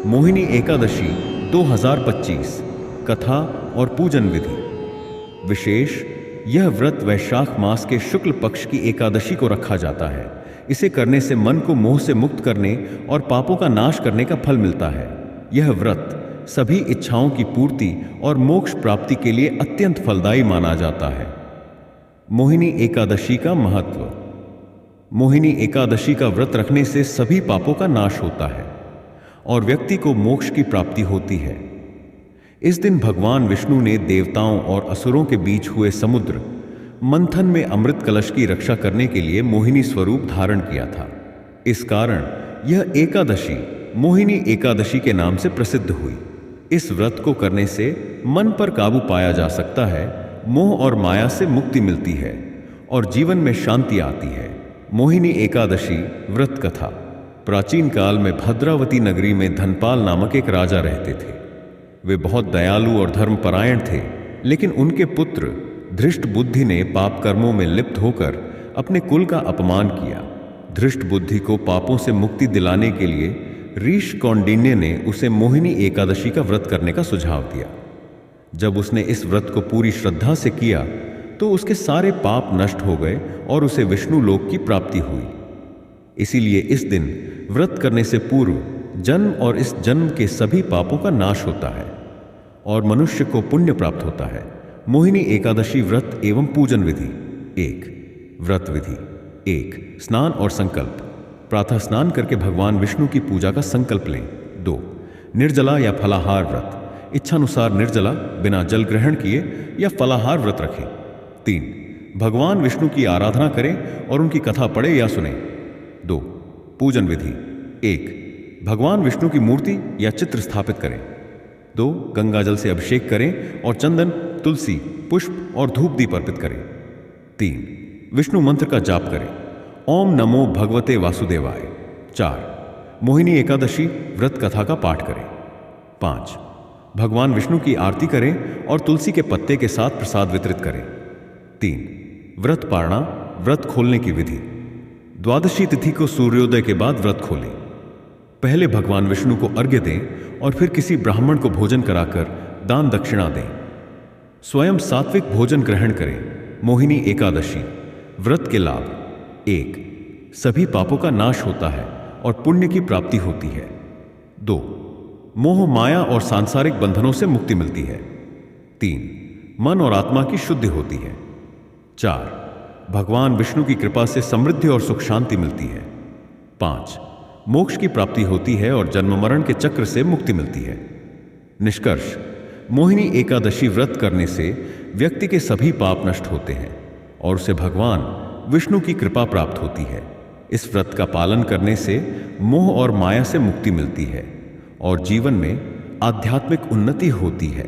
मोहिनी एकादशी 2025 कथा और पूजन विधि। विशेष, यह व्रत वैशाख मास के शुक्ल पक्ष की एकादशी को रखा जाता है। इसे करने से मन को मोह से मुक्त करने और पापों का नाश करने का फल मिलता है। यह व्रत सभी इच्छाओं की पूर्ति और मोक्ष प्राप्ति के लिए अत्यंत फलदायी माना जाता है। मोहिनी एकादशी का महत्व। मोहिनी एकादशी का व्रत रखने से सभी पापों का नाश होता है और व्यक्ति को मोक्ष की प्राप्ति होती है। इस दिन भगवान विष्णु ने देवताओं और असुरों के बीच हुए समुद्र मंथन में अमृत कलश की रक्षा करने के लिए मोहिनी स्वरूप धारण किया था। इस कारण यह एकादशी मोहिनी एकादशी के नाम से प्रसिद्ध हुई। इस व्रत को करने से मन पर काबू पाया जा सकता है, मोह और माया से मुक्ति मिलती है और जीवन में शांति आती है। मोहिनी एकादशी व्रत कथा। प्राचीन काल में भद्रावती नगरी में धनपाल नामक एक राजा रहते थे। वे बहुत दयालु और धर्मपरायण थे, लेकिन उनके पुत्र धृष्ट बुद्धि ने पाप कर्मों में लिप्त होकर अपने कुल का अपमान किया। धृष्ट बुद्धि को पापों से मुक्ति दिलाने के लिए ऋषि कौंडिन्य ने उसे मोहिनी एकादशी का व्रत करने का सुझाव दिया। जब उसने इस व्रत को पूरी श्रद्धा से किया तो उसके सारे पाप नष्ट हो गए और उसे विष्णु लोक की प्राप्ति हुई। इसीलिए इस दिन व्रत करने से पूर्व जन्म और इस जन्म के सभी पापों का नाश होता है और मनुष्य को पुण्य प्राप्त होता है। मोहिनी एकादशी व्रत एवं पूजन विधि। 1. व्रत विधि। 1. स्नान और संकल्प। प्रातः स्नान करके भगवान विष्णु की पूजा का संकल्प लें। 2. निर्जला या फलाहार व्रत। इच्छानुसार निर्जला बिना जल ग्रहण किए या फलाहार व्रत रखें। 3. भगवान विष्णु की आराधना करें और उनकी कथा पढ़े या सुने। 2. पूजन विधि। 1. भगवान विष्णु की मूर्ति या चित्र स्थापित करें। 2. गंगा जल से अभिषेक करें और चंदन, तुलसी, पुष्प और धूप दीप अर्पित करें। 3. विष्णु मंत्र का जाप करें। ओम नमो भगवते वासुदेवाय। 4. मोहिनी एकादशी व्रत कथा का पाठ करें। 5. भगवान विष्णु की आरती करें और तुलसी के पत्ते के साथ प्रसाद वितरित करें। 3. व्रत पारणा, व्रत खोलने की विधि। द्वादशी तिथि को सूर्योदय के बाद व्रत खोलें। पहले भगवान विष्णु को अर्घ्य दें और फिर किसी ब्राह्मण को भोजन कराकर दान दक्षिणा दें। स्वयं सात्विक भोजन ग्रहण करें। मोहिनी एकादशी व्रत के लाभ। 1. सभी पापों का नाश होता है और पुण्य की प्राप्ति होती है। 2. मोह माया और सांसारिक बंधनों से मुक्ति मिलती है। 3. मन और आत्मा की शुद्धि होती है। 4. भगवान विष्णु की कृपा से समृद्धि और सुख शांति मिलती है। 5. मोक्ष की प्राप्ति होती है और जन्म मरण के चक्र से मुक्ति मिलती है। निष्कर्ष, मोहिनी एकादशी व्रत करने से व्यक्ति के सभी पाप नष्ट होते हैं और उसे भगवान विष्णु की कृपा प्राप्त होती है। इस व्रत का पालन करने से मोह और माया से मुक्ति मिलती है और जीवन में आध्यात्मिक उन्नति होती है।